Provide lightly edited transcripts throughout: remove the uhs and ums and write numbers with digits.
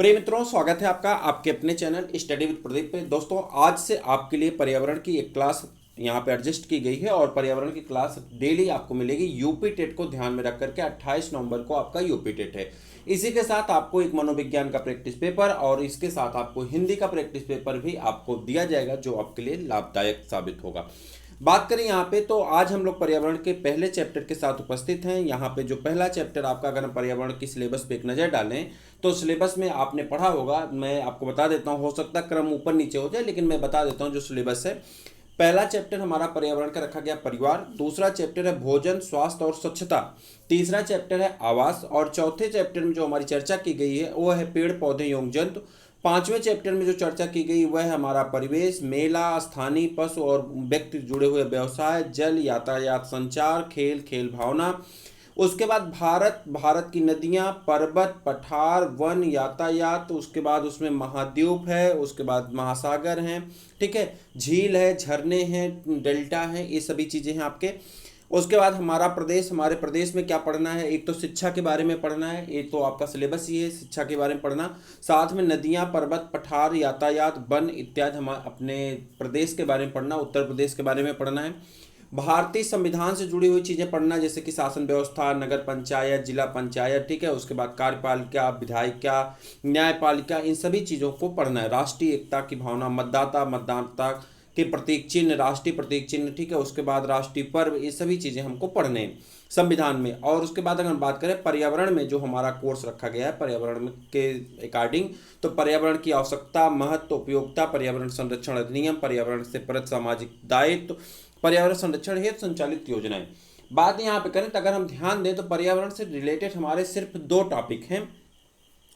प्रिय मित्रों, स्वागत है आपका आपके अपने चैनल स्टडी विद प्रदीप पे। दोस्तों, आज से आपके लिए पर्यावरण की एक क्लास यहाँ पे एडजस्ट की गई है और पर्यावरण की क्लास डेली आपको मिलेगी। यूपी टेट को ध्यान में रख करके 28 नवंबर को आपका यूपी टेट है। इसी के साथ आपको एक मनोविज्ञान का प्रैक्टिस पेपर और इसके साथ आपको हिंदी का प्रैक्टिस पेपर भी आपको दिया जाएगा, जो आपके लिए लाभदायक साबित होगा। बात करें यहाँ पे, तो आज हम लोग पर्यावरण के पहले चैप्टर के साथ उपस्थित हैं। यहाँ पे जो पहला चैप्टर आपका, अगर हम पर्यावरण की सिलेबस पे एक नज़र डालें तो सिलेबस में आपने पढ़ा होगा। मैं आपको बता देता हूँ, हो सकता है क्रम ऊपर नीचे हो जाए, लेकिन मैं बता देता हूँ जो सिलेबस है। पहला चैप्टर हमारा पर्यावरण का रखा गया परिवार, दूसरा चैप्टर है भोजन, स्वास्थ्य और स्वच्छता, तीसरा चैप्टर है आवास और चौथे चैप्टर में जो हमारी चर्चा की गई है वो है पेड़ पौधे एवं जंतु। पांचवें चैप्टर में जो चर्चा की गई वह है हमारा परिवेश, मेला, स्थानीय पशु और व्यक्ति जुड़े हुए व्यवसाय, जल, यातायात, संचार, खेल, खेल भावना। उसके बाद भारत की नदियाँ, पर्वत, पठार, वन, यातायात। उसके बाद उसमें महाद्वीप है, उसके बाद महासागर हैं, ठीक है, झील है, झरने हैं, डेल्टा हैं, ये सभी चीज़ें हैं आपके। उसके बाद हमारा प्रदेश, हमारे प्रदेश में क्या पढ़ना है, एक तो शिक्षा के बारे में पढ़ना है, ये तो आपका सिलेबस ही है, शिक्षा के बारे में पढ़ना। साथ में नदियाँ, पर्वत, पठार, यातायात, वन इत्यादि हम अपने प्रदेश के बारे में पढ़ना, उत्तर प्रदेश के बारे में पढ़ना है। भारतीय संविधान से जुड़ी हुई चीज़ें पढ़ना, जैसे कि शासन व्यवस्था, नगर पंचायत, जिला पंचायत, ठीक है। उसके बाद कार्यपालिका, विधायिका, न्यायपालिका, इन सभी चीज़ों को पढ़ना है। राष्ट्रीय एकता की भावना, मतदाता, मतदाता के प्रतीक चिन्ह, राष्ट्रीय प्रतीक चिन्ह, ठीक है। उसके बाद राष्ट्रीय पर्व, ये सभी चीज़ें हमको पढ़ने हैं संविधान में। और उसके बाद अगर हम बात करें पर्यावरण में, जो हमारा कोर्स रखा गया है पर्यावरण के अकॉर्डिंग, तो पर्यावरण की आवश्यकता, महत्व, उपयोगिता, पर्यावरण संरक्षण अधिनियम, पर्यावरण से परत सामाजिक दायित्व, पर्यावरण संरक्षण हेतु संचालित योजनाएं। बात यहाँ पे करें तो अगर हम ध्यान दें तो पर्यावरण से रिलेटेड हमारे सिर्फ 2 टॉपिक हैं।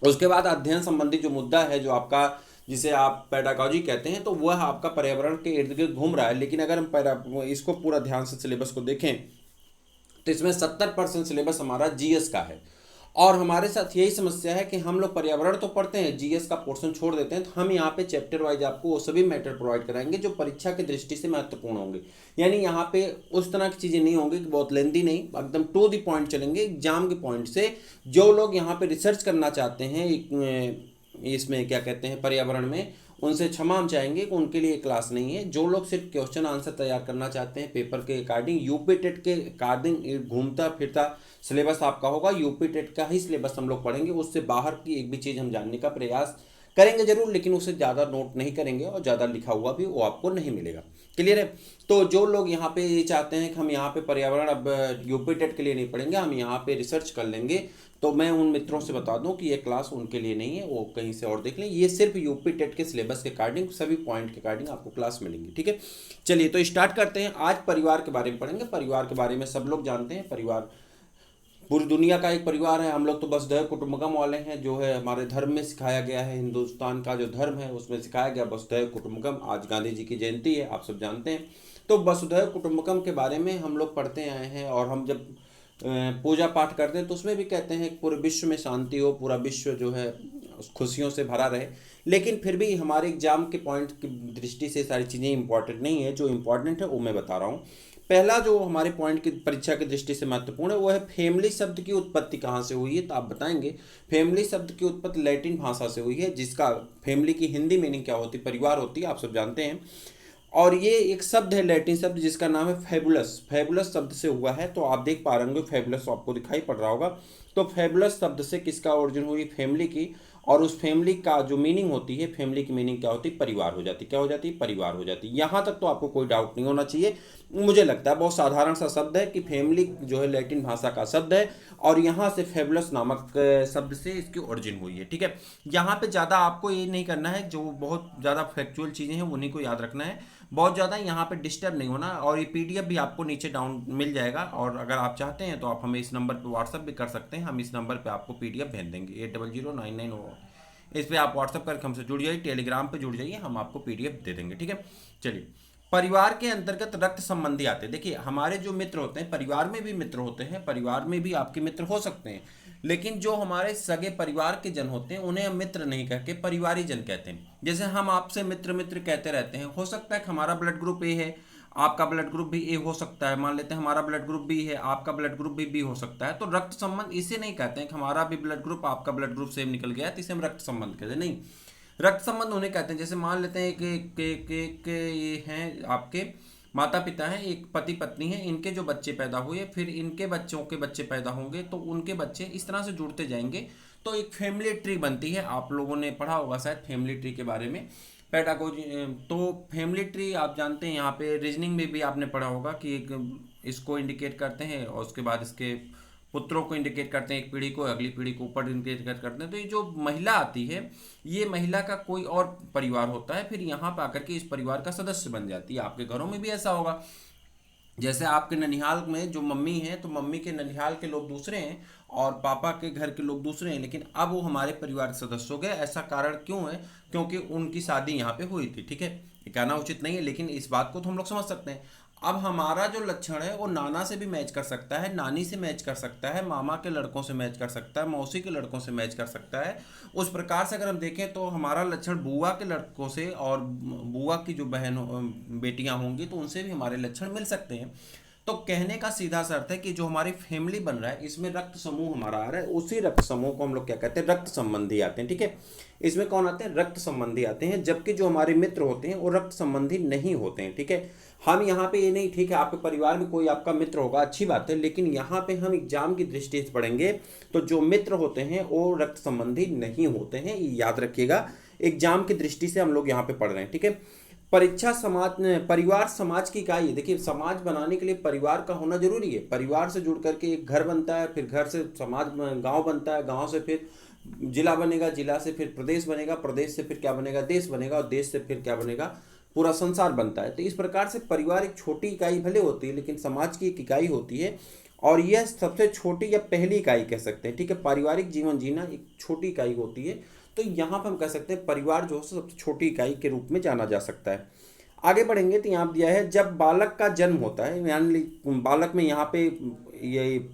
उसके बाद अध्ययन संबंधी जो मुद्दा है, जो आपका जिसे आप पेडागॉजी कहते हैं, तो वह आपका पर्यावरण के इर्द गिर्द घूम रहा है। लेकिन अगर हम इसको पूरा ध्यान से सिलेबस को देखें तो इसमें 70% सिलेबस हमारा जीएस का है। और हमारे साथ यही समस्या है कि हम लोग पर्यावरण तो पढ़ते हैं, जीएस का पोर्शन छोड़ देते हैं। तो हम यहाँ पे चैप्टर वाइज आपको वो सभी मैटर प्रोवाइड कराएंगे जो परीक्षा की दृष्टि से महत्वपूर्ण होंगे। यानी यहाँ पे उस तरह की चीज़ें नहीं होंगी कि बहुत लेंदी नहीं, एकदम टू द पॉइंट चलेंगे, एग्जाम के पॉइंट से। जो लोग यहाँ पे रिसर्च करना चाहते हैं इसमें क्या कहते हैं पर्यावरण में, उनसे क्षमा हम चाहेंगे कि उनके लिए क्लास नहीं है। जो लोग सिर्फ क्वेश्चन आंसर तैयार करना चाहते हैं पेपर के अकॉर्डिंग, यूपी टेट के अकॉर्डिंग घूमता फिरता सिलेबस आपका होगा। यूपी टेट का ही सिलेबस हम लोग पढ़ेंगे, उससे बाहर की एक भी चीज़ हम जानने का प्रयास करेंगे जरूर, लेकिन उसे ज़्यादा नोट नहीं करेंगे और ज़्यादा लिखा हुआ भी वो आपको नहीं मिलेगा। क्लियर है? तो जो लोग यहाँ पे ये चाहते हैं कि हम यहाँ पे पर्यावरण अब यूपी टेट के लिए नहीं पढ़ेंगे, हम यहाँ पे रिसर्च कर लेंगे, तो मैं उन मित्रों से बता दूं कि ये क्लास उनके लिए नहीं है, वो कहीं से और देख लें। ये सिर्फ यूपी टेट के सिलेबस के अकॉर्डिंग, सभी पॉइंट के अकॉर्डिंग आपको क्लास मिलेंगी, ठीक है। चलिए तो स्टार्ट करते हैं। आज परिवार के बारे में पढ़ेंगे। परिवार के बारे में सब लोग जानते हैं, परिवार पूरी दुनिया का एक परिवार है। हम लोग तो वसुधैव कुटुंबकम वाले हैं, जो है हमारे धर्म में सिखाया गया है। हिंदुस्तान का जो धर्म है उसमें सिखाया गया वसुधैव कुटुंबकम। आज गांधी जी की जयंती है, आप सब जानते हैं। तो वसुधैव कुटुंबकम के बारे में हम लोग पढ़ते आए हैं, और हम जब पूजा पाठ करते हैं तो उसमें भी कहते हैं कि पूरे विश्व में शांति हो, पूरा विश्व जो है खुशियों से भरा रहे। लेकिन फिर भी हमारे एग्जाम के पॉइंट की दृष्टि से सारी चीज़ें इंपॉर्टेंट नहीं है। जो इंपॉर्टेंट है वो मैं बता रहा हूँ। पहला जो हमारे पॉइंट की परीक्षा की दृष्टि से महत्वपूर्ण है वो है फैमिली शब्द की उत्पत्ति कहाँ से हुई है, तो आप बताएंगे। फैमिली शब्द की उत्पत्ति लैटिन भाषा से हुई है, जिसका फैमिली की हिंदी मीनिंग क्या होती है, परिवार होती है, आप सब जानते हैं। और ये एक शब्द है लैटिन शब्द जिसका नाम है फैबुलस। फैबुलस शब्द से हुआ है, तो आप देख पा रहे होंगे फैबुलस आपको दिखाई पड़ रहा होगा। तो फैबुलस शब्द से किसका ओरिजिन हुई, फैमिली की। और उस फैमिली का जो मीनिंग होती है, फैमिली की मीनिंग क्या होती है, परिवार हो जाती है। क्या हो जाती है, परिवार हो जाती है। यहाँ तक तो आपको कोई डाउट नहीं होना चाहिए। मुझे लगता है बहुत साधारण सा शब्द है कि फैमिली जो है लैटिन भाषा का शब्द है, और यहाँ से फैबुलस नामक शब्द से इसकी ओरिजिन हुई है, ठीक है। यहाँ पे ज़्यादा आपको ये नहीं करना है, जो बहुत ज़्यादा फैक्चुअल चीज़ें हैं उन्हीं को याद रखना है, बहुत ज़्यादा यहाँ पे डिस्टर्ब नहीं होना। और ये पीडीएफ भी आपको नीचे डाउन मिल जाएगा, और अगर आप चाहते हैं तो आप हमें इस नंबर पे व्हाट्सअप भी कर सकते हैं। हम इस नंबर पे आपको पीडीएफ भेज देंगे 800999। इस पे आप व्हाट्सअप करके हमसे जुड़ जाइए, टेलीग्राम पे जुड़ जाइए, हम आपको पीडीएफ दे देंगे, ठीक है। चलिए, परिवार के अंतर्गत रक्त संबंधी आते हैं। देखिए, हमारे जो मित्र होते हैं, परिवार में भी मित्र होते हैं, परिवार में भी आपके मित्र हो सकते हैं, लेकिन जो हमारे सगे परिवार के जन होते हैं उन्हें हम मित्र नहीं कह के परिवारी जन कहते हैं। जैसे हम आपसे मित्र मित्र कहते रहते हैं, हो सकता है कि हमारा ब्लड ग्रुप ए है, आपका ब्लड ग्रुप भी ए हो सकता है, मान लेते हैं हमारा ब्लड ग्रुप बी है, आपका ब्लड ग्रुप भी बी हो सकता है। तो रक्त संबंध इसे नहीं कहते हैं कि हमारा भी ब्लड ग्रुप आपका ब्लड ग्रुप सेम निकल गया है तो इसे हम रक्त संबंध कहते हैं, नहीं। रक्त संबंध उन्हें कहते हैं, जैसे मान लेते हैं कि ये हैं आपके माता पिता हैं, एक पति पत्नी है, इनके जो बच्चे पैदा हुए फिर इनके बच्चों के बच्चे पैदा होंगे तो उनके बच्चे इस तरह से जुड़ते जाएंगे तो एक फैमिली ट्री बनती है। आप लोगों ने पढ़ा होगा शायद फैमिली ट्री के बारे में, पेडागोजी। तो फैमिली ट्री आप जानते हैं, यहाँ पे रीजनिंग में भी आपने पढ़ा होगा कि एक इसको इंडिकेट करते हैं और उसके बाद इसके पुत्रों को इंडिकेट करते हैं, एक पीढ़ी को अगली पीढ़ी को ऊपर इंडिकेट करते हैं। तो ये जो महिला आती है ये महिला का कोई और परिवार होता है, फिर यहाँ पर आकर के इस परिवार का सदस्य बन जाती है। आपके घरों में भी ऐसा होगा, जैसे आपके ननिहाल में जो मम्मी है तो मम्मी के ननिहाल के लोग दूसरे हैं और पापा के घर के लोग दूसरे हैं, लेकिन अब वो हमारे परिवार के सदस्य हो गए। ऐसा कारण क्यों है? क्योंकि उनकी शादी यहाँ पे हुई थी, ठीक है। ये कहना उचित नहीं है लेकिन इस बात को तो हम लोग समझ सकते हैं। अब हमारा जो लक्षण है वो नाना से भी मैच कर सकता है, नानी से मैच कर सकता है, मामा के लड़कों से मैच कर सकता है, मौसी के लड़कों से मैच कर सकता है। उस प्रकार से अगर हम देखें तो हमारा लक्षण बुआ के लड़कों से और बुआ की जो बहन बेटियां होंगी तो उनसे भी हमारे लक्षण मिल सकते हैं। तो कहने का सीधा सा अर्थ है कि जो हमारी फैमिली बन रहा है इसमें रक्त समूह हमारा आ रहा है, उसी रक्त समूह को हम लोग क्या कहते हैं? रक्त संबंधी आते हैं, ठीक है। इसमें कौन आते हैं? रक्त संबंधी आते हैं। जबकि जो हमारे मित्र होते हैं वो रक्त संबंधी नहीं होते हैं, ठीक है। हम यहाँ पे ये नहीं, ठीक है, आपके परिवार में कोई आपका मित्र होगा, अच्छी बात है, लेकिन यहाँ पे हम एग्जाम की दृष्टि से पढ़ेंगे तो जो मित्र होते हैं वो रक्त संबंधी नहीं होते हैं, ये याद रखिएगा। एग्जाम की दृष्टि से हम लोग यहाँ पे पढ़ रहे हैं, ठीक है। परीक्षा समाज, परिवार समाज की इकाई है। देखिए समाज बनाने के लिए परिवार का होना जरूरी है। परिवार से जुड़ करके एक घर बनता है, फिर घर से समाज गांव बनता है, गांव से फिर जिला बनेगा, जिला से फिर प्रदेश बनेगा, प्रदेश से फिर क्या बनेगा? देश बनेगा, और देश से फिर क्या बनेगा? पूरा संसार बनता है। तो इस प्रकार से परिवार एक छोटी इकाई भले होती है लेकिन समाज की एक इकाई होती है और यह सबसे छोटी या पहली इकाई कह सकते हैं, ठीक है। पारिवारिक जीवन जीना एक छोटी इकाई होती है, तो यहाँ पर हम कह सकते हैं परिवार जो है सबसे छोटी इकाई के रूप में जाना जा सकता है। आगे बढ़ेंगे तो यहाँ दिया है जब बालक का जन्म होता है, यानी बालक में यहाँ पे ये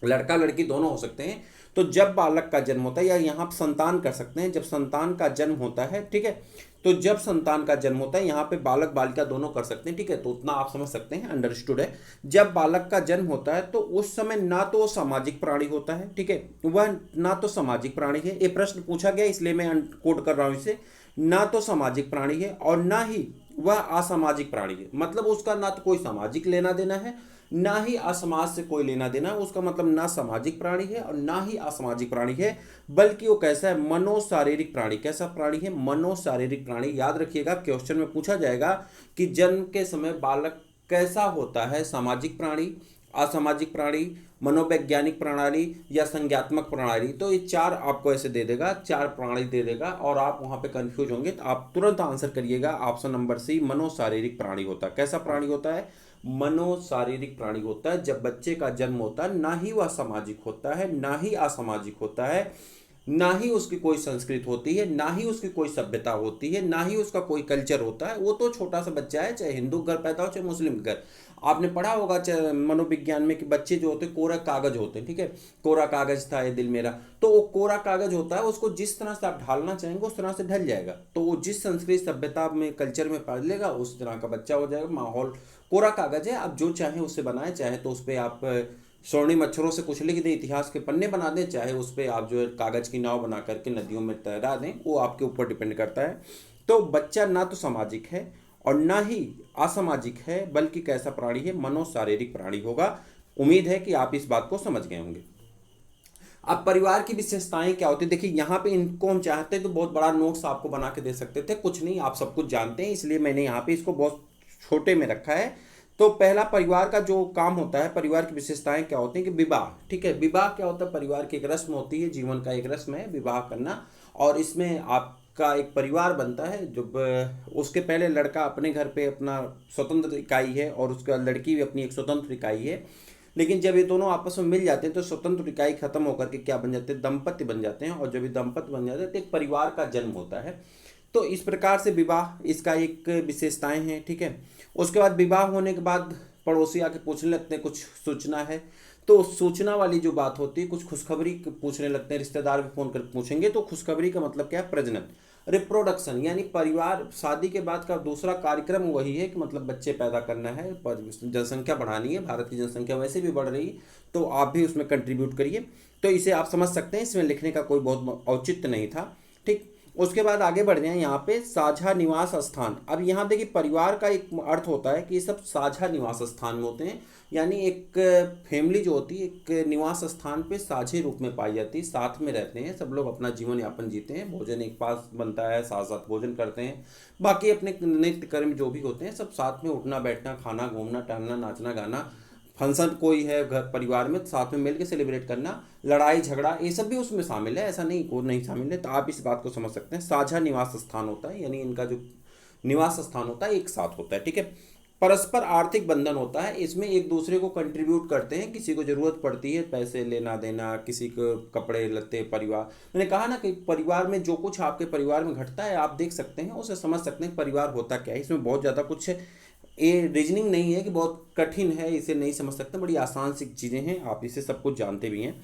लड़का लड़की दोनों हो सकते हैं। तो जब बालक का जन्म होता है, या यहाँ संतान कर सकते हैं, जब संतान का जन्म होता है, ठीक है। तो जब संतान का जन्म होता है, यहाँ पे बालक बालिका दोनों कर सकते हैं, ठीक है। तो उतना आप समझ सकते हैं, अंडरस्टूड है। जब बालक का जन्म होता है तो उस समय ना तो वो सामाजिक प्राणी होता है, ठीक है, वह ना तो सामाजिक प्राणी है। ये प्रश्न पूछा गया इसलिए मैं कोट कर रहा हूँ इसे। ना तो सामाजिक प्राणी है और ना ही वह असामाजिक प्राणी है, मतलब उसका ना तो कोई सामाजिक लेना देना है ना ही असमाज से कोई लेना देना है। उसका मतलब ना सामाजिक प्राणी है और ना ही असामाजिक प्राणी है, बल्कि वो कैसा है? मनोशारीरिक प्राणी। कैसा प्राणी है? मनोशारीरिक प्राणी। याद रखिएगा क्वेश्चन में पूछा जाएगा कि जन्म के समय बालक कैसा होता है? सामाजिक प्राणी, असामाजिक प्राणी, मनोवैज्ञानिक प्रणाली या संज्ञात्मक प्रणाली। तो ये चार आपको ऐसे दे देगा, चार प्रणाली दे देगा और आप वहां पे कंफ्यूज होंगे तो आप तुरंत आंसर करिएगा ऑप्शन नंबर सी, मनोशारीरिक प्राणी होता है। कैसा प्राणी होता है? मनोशारीरिक प्राणी होता है। जब बच्चे का जन्म होता है ना ही वह सामाजिक होता है ना ही असामाजिक होता है, ना ही उसकी कोई संस्कृति होती है, ना ही उसकी कोई सभ्यता होती है, ना ही उसका कोई कल्चर होता है। वो तो छोटा सा बच्चा है, चाहे हिंदू घर पैदा हो चाहे मुस्लिम घर। आपने पढ़ा होगा मनोविज्ञान में कि बच्चे जो होते हैं कोरा कागज होते हैं, ठीक है। कोरा कागज था ये दिल मेरा, तो वो कोरा कागज होता है, उसको जिस तरह से आप ढालना चाहेंगे उस तरह से ढल जाएगा। तो वो जिस संस्कृति सभ्यता में कल्चर में पढ़ लेगा उस तरह का बच्चा हो जाएगा। माहौल कोरा कागज है, आप जो चाहें उससे बनाए, चाहे तो उस पर आप स्वर्णिम अक्षरों से कुछ लिख दें, इतिहास के पन्ने बना दें, चाहे उस पर आप जो है कागज की नाव बना करके नदियों में तैरा दें, वो आपके ऊपर डिपेंड करता है। तो बच्चा ना तो सामाजिक है और ना ही असामाजिक है, बल्कि कैसा प्राणी है? मनोशारीरिक प्राणी होगा। उम्मीद है कि आप इस बात को समझ गए होंगे। अब परिवार की विशेषताएं क्या होती है? देखिए यहाँ पे इनको हम चाहते तो बहुत बड़ा नोट्स आपको बना के दे सकते थे, कुछ नहीं, आप सब कुछ जानते हैं, इसलिए मैंने यहाँ पे इसको बहुत छोटे में रखा है। तो पहला परिवार का जो काम होता है, परिवार की विशेषताएं क्या होती हैं कि विवाह, ठीक है। विवाह क्या होता है? परिवार की एक रस्म होती है, जीवन का एक रस्म है विवाह करना, और इसमें आपका एक परिवार बनता है। जब उसके पहले लड़का अपने घर पे अपना स्वतंत्र इकाई है और उसका लड़की भी अपनी एक स्वतंत्र इकाई है, लेकिन जब ये दोनों आपस में मिल जाते हैं तो स्वतंत्र इकाई खत्म होकर के क्या बन जाते हैं? दंपत्ति बन जाते हैं, और जब ये दंपत्ति बन जाते हैं तो एक परिवार का जन्म होता है। तो इस प्रकार से विवाह इसका एक विशेषताएं हैं, ठीक है। उसके बाद विवाह होने के बाद पड़ोसी आके पूछने लगते हैं कुछ सूचना है, तो सूचना वाली जो बात होती है, कुछ खुशखबरी पूछने लगते हैं, रिश्तेदार भी फोन कर पूछेंगे, तो खुशखबरी का मतलब क्या है? प्रजनन, रिप्रोडक्शन, यानी परिवार, शादी के बाद का दूसरा कार्यक्रम वही है कि मतलब बच्चे पैदा करना है, जनसंख्या बढ़ानी है, भारत की जनसंख्या वैसे भी बढ़ रही है, तो आप भी उसमें कंट्रीब्यूट करिए। तो इसे आप समझ सकते हैं, इसमें लिखने का कोई बहुत औचित्य नहीं था। ठीक, उसके बाद आगे बढ़ जाएं, यहाँ पे साझा निवास स्थान। अब यहाँ देखिए, परिवार का एक अर्थ होता है कि ये सब साझा निवास स्थान में होते हैं, यानी एक फैमिली जो होती है एक निवास स्थान पे साझे रूप में पाई जाती है, साथ में रहते हैं, सब लोग अपना जीवन यापन जीते हैं, भोजन एक पास बनता है, साथ साथ भोजन करते हैं, बाकी अपने नित्य कर्म जो भी होते हैं सब साथ में, उठना बैठना, खाना, घूमना टहलना, नाचना गाना, फंक्शन कोई है घर परिवार में, साथ में मिलकर सेलिब्रेट करना, लड़ाई झगड़ा, ये सब भी उसमें शामिल है, ऐसा नहीं को नहीं शामिल है। तो आप इस बात को समझ सकते हैं, साझा निवास स्थान होता है, यानी इनका जो निवास स्थान होता है एक साथ होता है। ठीक है, परस्पर आर्थिक बंधन होता है, इसमें एक दूसरे को कंट्रीब्यूट करते हैं, किसी को जरूरत पड़ती है, पैसे लेना देना, किसी को कपड़े लत्ते, परिवार, मैंने कहा ना कि परिवार में जो कुछ आपके परिवार में घटता है आप देख सकते हैं, उसे समझ सकते हैं परिवार होता क्या है। इसमें बहुत ज़्यादा कुछ ये रीजनिंग नहीं है कि बहुत कठिन है, इसे नहीं समझ सकते, बड़ी आसान सी चीज़ें हैं, आप इसे सब कुछ जानते भी हैं।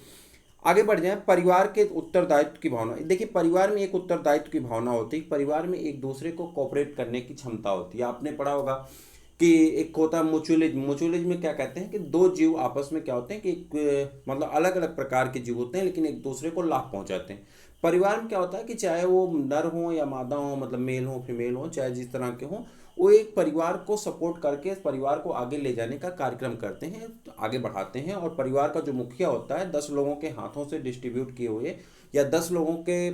आगे बढ़ जाएं, परिवार के उत्तरदायित्व की भावना। देखिए, परिवार में एक उत्तरदायित्व की भावना होती है, परिवार में एक दूसरे को कोऑपरेट करने की क्षमता होती है। आपने पढ़ा होगा कि एक होता है म्यूचुअलिज्म। म्यूचुअलिज्म में क्या कहते हैं कि दो जीव आपस में क्या होते हैं कि मतलब अलग अलग प्रकार के जीव होते हैं, लेकिन एक दूसरे को लाभ पहुंचाते हैं। परिवार में क्या होता है कि चाहे वो नर हो या मादा हो, मतलब मेल हो फीमेल हो, चाहे जिस तरह के हों, वो एक परिवार को सपोर्ट करके परिवार को आगे ले जाने का कार्यक्रम करते हैं, आगे बढ़ाते हैं। और परिवार का जो मुखिया होता है 10 लोगों के हाथों से डिस्ट्रीब्यूट किए हुए या 10 लोगों के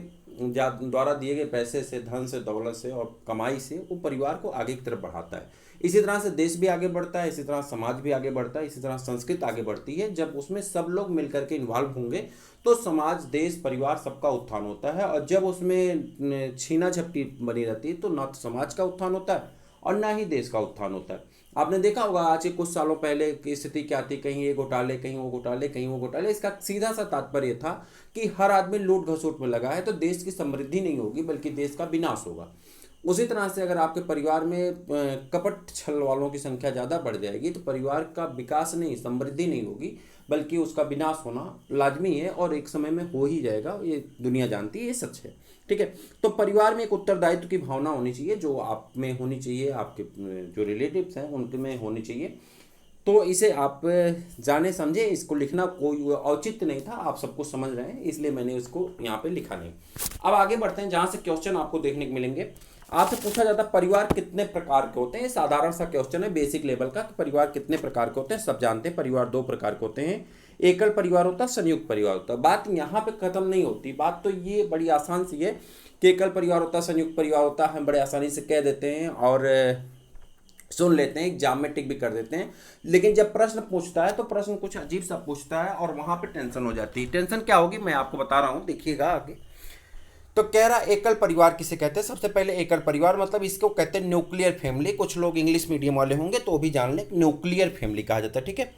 द्वारा दिए गए पैसे से, धन से, दौलत से और कमाई से वो परिवार को आगे की तरफ बढ़ाता है। इसी तरह से देश भी आगे बढ़ता है, इसी तरह समाज भी आगे बढ़ता है, इसी तरह संस्कृति आगे बढ़ती है। जब उसमें सब लोग मिलकर के इन्वॉल्व होंगे तो समाज, देश, परिवार सबका उत्थान होता है। और जब उसमें छीना झपटी बनी रहती है तो ना तो समाज का उत्थान होता है और ना ही देश का उत्थान होता है। आपने देखा होगा आज के कुछ सालों पहले की स्थिति क्या थी, कहीं ये घोटाले, कहीं वो घोटाले, कहीं वो घोटाले। इसका सीधा सा तात्पर्य था कि हर आदमी लूट घसोट में लगा है तो देश की समृद्धि नहीं होगी बल्कि देश का विनाश होगा। उसी तरह से अगर आपके परिवार में कपट छल वालों की संख्या ज़्यादा बढ़ जाएगी तो परिवार का विकास नहीं, समृद्धि नहीं होगी बल्कि उसका विनाश होना लाजमी है और एक समय में हो ही जाएगा, ये दुनिया जानती है, ये सच है। ठीक है, तो परिवार में एक उत्तरदायित्व की भावना होनी चाहिए, जो आप में होनी चाहिए, आपके जो रिलेटिव्स हैं उनके में होनी चाहिए। तो इसे आप जाने समझे, इसको लिखना कोई औचित्य नहीं था, आप सब कुछ समझ रहे हैं, इसलिए मैंने इसको यहाँ पे लिखा नहीं। अब आगे बढ़ते हैं, जहाँ से क्वेश्चन आपको देखने को मिलेंगे। आपसे पूछा जाता है परिवार कितने प्रकार के होते हैं। साधारण सा क्वेश्चन है, बेसिक लेवल का, कि परिवार कितने प्रकार के होते हैं। सब जानते हैं परिवार 2 प्रकार के होते हैं, एकल परिवार होता है, संयुक्त परिवार होता है। बात यहाँ पे खत्म नहीं होती, बात तो ये बड़ी आसान सी है कि एकल परिवार होता है, संयुक्त परिवार होता है, हम बड़े आसानी से कह देते हैं और सुन लेते हैं, एग्जाम में टिक भी कर देते हैं। लेकिन जब प्रश्न पूछता है तो प्रश्न कुछ अजीब सा पूछता है और वहां पे टेंशन हो जाती है। टेंशन क्या होगी मैं आपको बता रहा हूं, देखिएगा आगे। तो कह रहा एकल परिवार किसे कहते हैं। सबसे पहले एकल परिवार मतलब इसको कहते हैं न्यूक्लियर फैमिली। कुछ लोग इंग्लिश मीडियम वाले होंगे तो भी जान लें, न्यूक्लियर फैमिली कहा जाता है। ठीक है,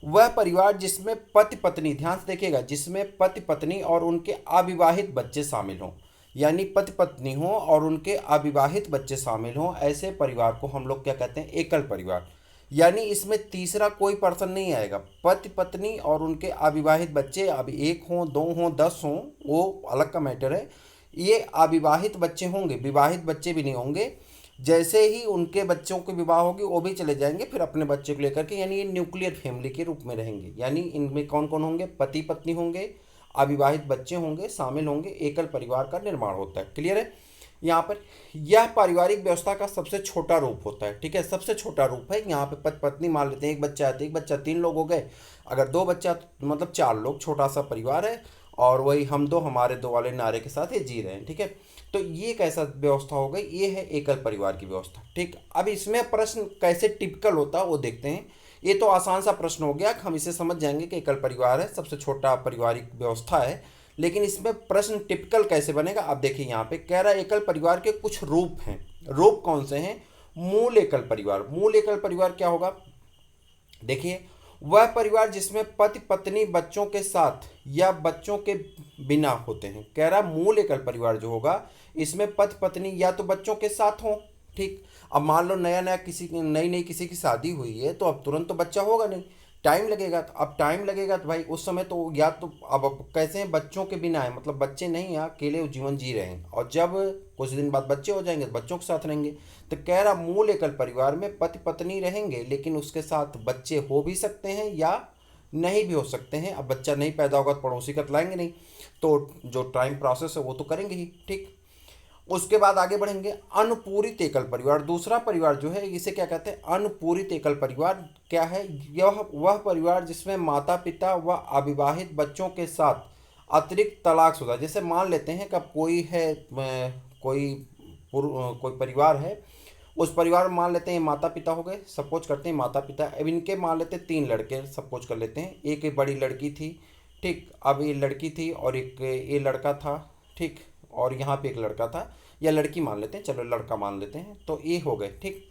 वह परिवार जिसमें पति पत्नी, ध्यान से देखिएगा, जिसमें पति पत्नी और उनके अविवाहित बच्चे शामिल हों, यानी पति पत्नी हो और उनके अविवाहित बच्चे शामिल हों, ऐसे परिवार को हम लोग क्या कहते हैं, एकल परिवार। यानी इसमें तीसरा कोई पर्सन नहीं आएगा। पति पत्नी और उनके अविवाहित बच्चे, अब 1 हों, 2 हों, 10 हों, वो अलग का मैटर है। ये अविवाहित बच्चे होंगे, विवाहित बच्चे भी नहीं होंगे। जैसे ही उनके बच्चों की विवाह होगी वो भी चले जाएंगे फिर अपने बच्चे को लेकर के, यानी ये न्यूक्लियर फैमिली के रूप में रहेंगे। यानी इनमें कौन कौन होंगे, पति पत्नी होंगे, अविवाहित बच्चे होंगे, शामिल होंगे, एकल परिवार का निर्माण होता है। क्लियर है। यहाँ पर यह पारिवारिक व्यवस्था का सबसे छोटा रूप होता है। ठीक है, सबसे छोटा रूप है। यहाँ पे पति पत्नी मान लेते हैं, एक बच्चा है तो एक बच्चा, 3 लोग हो गए। अगर 2 बच्चा मतलब 4 लोग, छोटा सा परिवार है। और वही हम दो हमारे दो वाले नारे के साथ ये जी रहे हैं। ठीक है, तो ये कैसा व्यवस्था हो गई, ये है एकल परिवार की व्यवस्था। ठीक, अब इसमें प्रश्न कैसे टिपिकल होता है वो देखते हैं। ये तो आसान सा प्रश्न हो गया, हम इसे समझ जाएंगे कि एकल परिवार है, सबसे छोटा पारिवारिक व्यवस्था है। लेकिन इसमें प्रश्न टिपिकल कैसे बनेगा, आप देखिए यहाँ पे कह रहा है एकल परिवार के कुछ रूप हैं। रूप कौन से हैं, मूल एकल परिवार। मूल एकल परिवार क्या होगा, देखिए, वह परिवार जिसमें पति पत्नी बच्चों के साथ या बच्चों के बिना होते हैं। कह रहा मूल एकल परिवार जो होगा इसमें पति पत्नी या तो बच्चों के साथ हो। ठीक, अब मान लो नया नया किसी नई नई किसी की शादी हुई है तो अब तुरंत तो बच्चा होगा नहीं, टाइम लगेगा। तो अब टाइम लगेगा तो भाई उस समय तो या तो अब कैसे हैं, बच्चों के बिना है, मतलब बच्चे नहीं हैं, अकेले जीवन जी रहे हैं, और जब कुछ दिन बाद बच्चे हो जाएंगे तो बच्चों के साथ रहेंगे। तो कह रहा मूल एकल परिवार में पति पत्नी रहेंगे, लेकिन उसके साथ बच्चे हो भी सकते हैं या नहीं भी हो सकते हैं। अब बच्चा नहीं पैदा होगा तो पड़ोसी का तो लाएंगे नहीं, तो जो टाइम प्रोसेस है वो तो करेंगे ही, ठीक। उसके बाद आगे बढ़ेंगे, अनुपूरित एकल परिवार। दूसरा परिवार जो है इसे क्या कहते हैं, अनुपूरित एकल परिवार। क्या है यह, वह परिवार जिसमें माता पिता व अविवाहित बच्चों के साथ अतिरिक्त तलाकशुदा, जैसे मान लेते हैं कि अब कोई है कोई कोई परिवार है, उस परिवार में मान लेते हैं माता पिता हो गए, सपोज करते हैं माता पिता, अब इनके मान लेते हैं 3 लड़के सपोज कर लेते हैं, एक बड़ी लड़की थी, ठीक। अब ये लड़की थी और एक ये लड़का था, ठीक। और यहाँ पे एक लड़का था, या लड़की मान लेते हैं, चलो लड़का मान लेते हैं, तो ये हो गए, ठीक।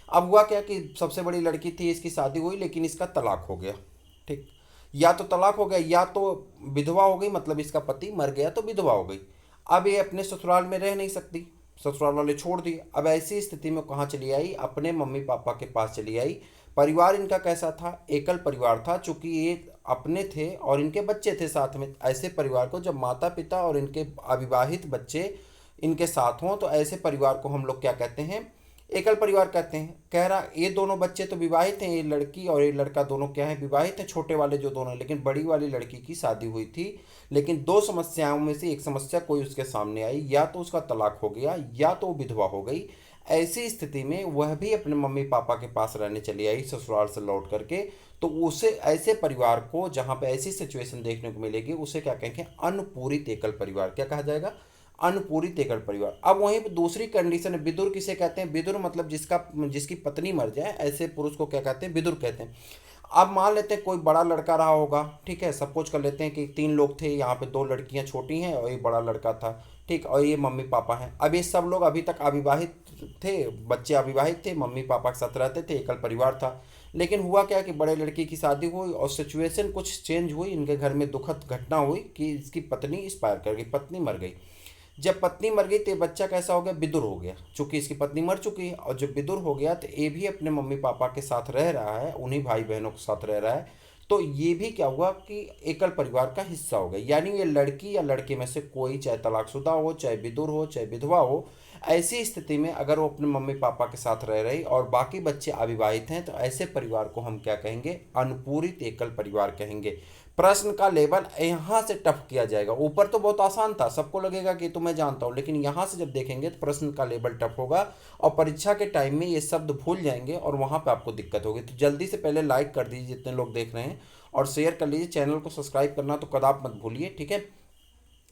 अब हुआ क्या कि सबसे बड़ी लड़की थी, इसकी शादी हुई लेकिन इसका तलाक हो गया, ठीक। या तो तलाक हो गया या तो विधवा हो गई, मतलब इसका पति मर गया तो विधवा हो गई। अब ये अपने ससुराल में रह नहीं सकती, ससुराल वाले छोड़ दिए। अब ऐसी स्थिति में कहाँ चली आई, अपने मम्मी पापा के पास चली आई। परिवार इनका कैसा था, एकल परिवार था, चूंकि ये अपने थे और इनके बच्चे थे साथ में। ऐसे परिवार को जब माता पिता और इनके अविवाहित बच्चे इनके साथ हों तो ऐसे परिवार को हम लोग क्या कहते हैं, एकल परिवार कहते हैं। कह रहा ये दोनों बच्चे तो विवाहित हैं, ये लड़की और ये लड़का दोनों क्या है, विवाहित हैं, छोटे वाले जो दोनों, लेकिन बड़ी वाली लड़की की शादी हुई थी। लेकिन 2 समस्याओं में से एक समस्या कोई उसके सामने आई, या तो उसका तलाक हो गया या तो विधवा हो गई। ऐसी स्थिति में वह भी अपने मम्मी पापा के पास रहने चली आई ससुराल से लौट करके। तो उसे, ऐसे परिवार को जहाँ पे ऐसी सिचुएशन देखने को मिलेगी, उसे क्या कहेंगे, अनुपूरित एकल परिवार। क्या कहा जाएगा, अनुपूरित एकल परिवार। अब वहीं पर दूसरी कंडीशन है, विदुर किसे कहते हैं, विदुर मतलब जिसकी पत्नी मर जाए, ऐसे पुरुष को क्या कहते हैं, विदुर कहते हैं। अब मान लेते हैं कोई बड़ा लड़का रहा होगा, ठीक है, सपोज कर लेते हैं कि 3 लोग थे, यहाँ पे 2 लड़कियां छोटी हैं और ये बड़ा लड़का था, ठीक, और ये मम्मी पापा हैं। अब ये सब लोग अभी तक अविवाहित थे, बच्चे अविवाहित थे, मम्मी पापा के साथ रहते थे, एकल परिवार था। लेकिन हुआ क्या कि बड़े लड़की की शादी हुई और सिचुएशन कुछ चेंज हुई, इनके घर में दुखद घटना हुई कि इसकी पत्नी एक्सपायर कर गई, पत्नी मर गई। जब पत्नी मर गई तो ये बच्चा कैसा हो गया, विदुर हो गया, चूंकि इसकी पत्नी मर चुकी है। और जब विदुर हो गया तो ये भी अपने मम्मी पापा के साथ रह रहा है, उन्हीं भाई बहनों के साथ रह रहा है। तो ये भी क्या हुआ कि एकल परिवार का हिस्सा हो गया। यानी ये लड़की या लड़के में से कोई, चाहे तलाकशुदा हो, चाहे विदुर हो, चाहे विधवा हो, ऐसी स्थिति में अगर वो अपने मम्मी पापा के साथ रह रही और बाकी बच्चे अविवाहित हैं, तो ऐसे परिवार को हम क्या कहेंगे, अनुपूरित एकल परिवार कहेंगे। प्रश्न का लेवल यहाँ से टफ किया जाएगा। ऊपर तो बहुत आसान था, सबको लगेगा कि तो मैं जानता हूँ, लेकिन यहाँ से जब देखेंगे तो प्रश्न का लेवल टफ होगा और परीक्षा के टाइम में ये शब्द भूल जाएंगे और वहाँ पे आपको दिक्कत होगी। तो जल्दी से पहले लाइक कर दीजिए जितने लोग देख रहे हैं, और शेयर कर लीजिए। चैनल को सब्सक्राइब करना तो कदाप मत भूलिए, ठीक है।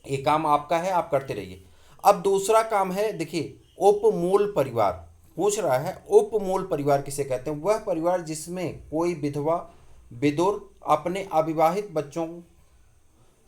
ये काम आपका है, आप करते रहिए। अब दूसरा काम है, देखिए, उपमूल परिवार पूछ रहा है। उपमूल परिवार किसे कहते हैं, वह परिवार जिसमें कोई विधवा, विदुर अपने अविवाहित बच्चों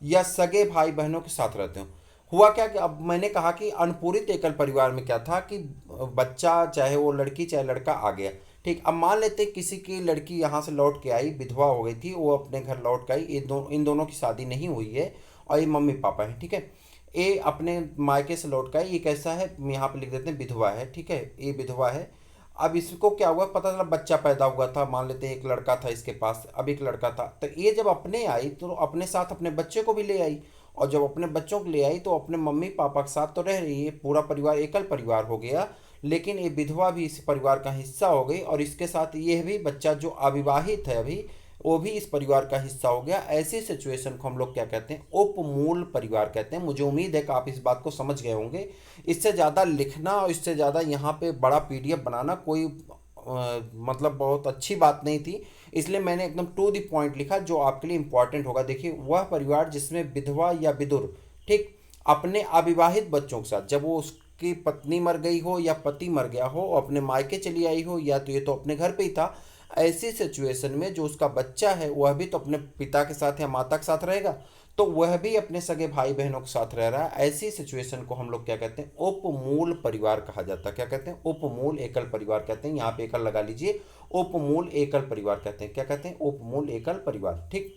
या सगे भाई बहनों के साथ रहते हो। हुआ क्या कि अब मैंने कहा कि अनुपूरित एकल परिवार में क्या था कि बच्चा, चाहे वो लड़की चाहे लड़का, आ गया, ठीक। अब मान लेते किसी की लड़की यहाँ से लौट के आई, विधवा हो गई थी, वो अपने घर लौट के आई, इन दोनों की शादी नहीं हुई है और ये मम्मी पापा है, ठीक है। ये अपने मायके से लौट के आई, ये कैसा है, यहाँ पे लिख देते हैं विधवा है, ठीक है, ये विधवा है। अब इसको क्या हुआ, पता चला बच्चा पैदा हुआ था, मान लेते हैं एक लड़का था इसके पास, अब एक लड़का था, तो ये जब अपने आई तो अपने साथ अपने बच्चे को भी ले आई, और जब अपने बच्चों को ले आई तो अपने मम्मी पापा के साथ तो रह रही है, पूरा परिवार एकल परिवार हो गया। लेकिन ये विधवा भी इस परिवार का हिस्सा हो गई, और इसके साथ यह भी बच्चा जो अविवाहित है अभी, वो भी इस परिवार का हिस्सा हो गया। ऐसी सिचुएशन को हम लोग क्या कहते हैं, उपमूल परिवार कहते हैं। मुझे उम्मीद है कि आप इस बात को समझ गए होंगे। इससे ज़्यादा लिखना और इससे ज़्यादा यहाँ पे बड़ा पीडीएफ बनाना कोई मतलब बहुत अच्छी बात नहीं थी, इसलिए मैंने एकदम टू द पॉइंट लिखा जो आपके लिए इंपॉर्टेंट होगा। देखिए, वह परिवार जिसमें विधवा या विदुर, ठीक, अपने अविवाहित बच्चों के साथ, जब वो उसकी पत्नी मर गई हो या पति मर गया हो, अपने मायके चली आई हो, या तो ये तो अपने घर पे ही था, ऐसी सिचुएशन में जो उसका बच्चा है वह भी तो अपने पिता के साथ या माता के साथ रहेगा, तो वह भी अपने सगे भाई बहनों के साथ रह रहा है। ऐसी सिचुएशन को हम लोग क्या कहते हैं, उपमूल परिवार कहा जाता है। क्या कहते हैं, उपमूल एकल परिवार कहते हैं। यहाँ पे एकल लगा लीजिए, उपमूल एकल परिवार कहते हैं। क्या कहते हैं, उपमूल एकल परिवार, ठीक।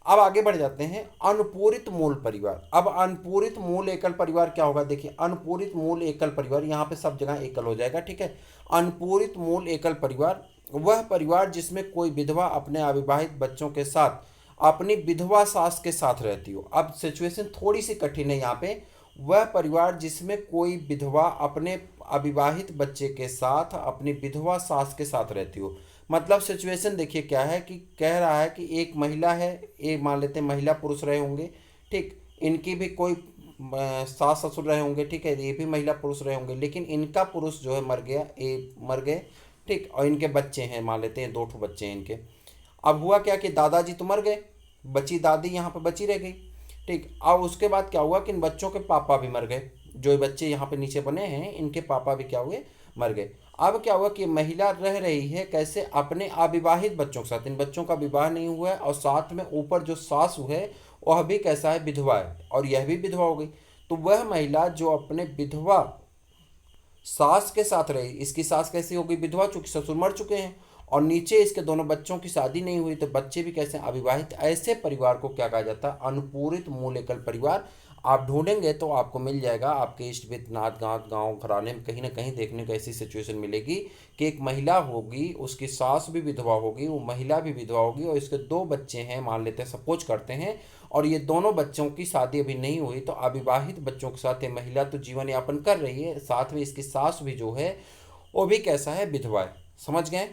अब आगे बढ़ जाते हैं अनुपूरित मूल परिवार। अब अनुपूरित मूल एकल परिवार क्या होगा, देखिए अनुपूरित मूल एकल परिवार, यहाँ पे सब जगह एकल हो जाएगा, ठीक है। अनुपूरित मूल एकल परिवार वह परिवार जिसमें कोई विधवा अपने अविवाहित बच्चों के साथ अपनी विधवा सास के साथ रहती हो। अब सिचुएशन थोड़ी सी कठिन है यहाँ पे। वह परिवार जिसमें कोई विधवा अपने अविवाहित बच्चे के साथ अपनी विधवा सास के साथ रहती हो। मतलब सिचुएशन देखिए क्या है कि कह रहा है कि एक महिला है, एक मान लेते हैं महिला पुरुष रहे होंगे, ठीक। इनकी भी कोई सास ससुर रहे होंगे, ठीक है, ये भी महिला पुरुष रहे होंगे, लेकिन इनका पुरुष जो है मर गया, ये मर गए, ठीक। और इनके बच्चे हैं, मान लेते हैं 2 बच्चे हैं इनके। अब हुआ क्या कि दादाजी तो मर गए, बची दादी यहाँ पे बची रह गई, ठीक। अब उसके बाद क्या हुआ कि इन बच्चों के पापा भी मर गए। जो ये बच्चे यहाँ पे नीचे बने हैं इनके पापा भी क्या हुए, मर गए। अब क्या हुआ कि महिला रह रही है कैसे, अपने अविवाहित बच्चों के साथ। इन बच्चों का विवाह नहीं हुआ है और साथ में ऊपर जो सासू है वह भी कैसा है, विधवा है, और यह भी विधवा हो गई। तो वह महिला जो अपने विधवा सास के साथ रही, इसकी सास कैसी होगी, विधवा, चूंकि ससुर मर चुके हैं, और नीचे इसके दोनों बच्चों की शादी नहीं हुई तो बच्चे भी कैसे अविवाहित। ऐसे परिवार को क्या कहा जाता है, अनुपूरित मूल एकल परिवार। आप ढूंढेंगे तो आपको मिल जाएगा, आपके इष्ट वित्त नाथ गांव गाँव घराने में कहीं ना कहीं देखने को ऐसी सिचुएशन मिलेगी कि एक महिला होगी, उसकी सास भी विधवा होगी, वो महिला भी विधवा होगी, और इसके 2 बच्चे हैं, मान लेते हैं, सपोज करते हैं, और ये दोनों बच्चों की शादी अभी नहीं हुई। तो अविवाहित बच्चों के साथ ये महिला तो जीवन यापन कर रही है, साथ में इसकी सास भी जो है वो भी कैसा है, विधवा है। समझ गए।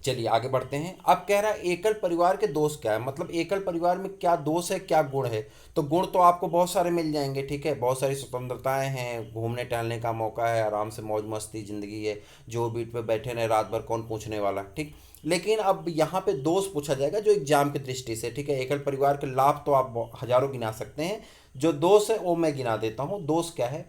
चलिए आगे बढ़ते हैं। अब कह रहा है एकल परिवार के दोष क्या है, मतलब एकल परिवार में क्या दोष है, क्या गुण है। तो गुण तो आपको बहुत सारे मिल जाएंगे, ठीक है, बहुत सारी स्वतंत्रताएं हैं, घूमने टहलने का मौका है, आराम से मौज मस्ती ज़िंदगी है, जो बीट पे बैठे रहे रात भर कौन पूछने वाला, ठीक। लेकिन अब यहाँ पे दोष पूछा जाएगा जो एग्जाम की दृष्टि से, ठीक है। एकल परिवार के लाभ तो आप हजारों गिना सकते हैं, जो दोष है वो मैं गिना देता हूँ। दोष क्या है,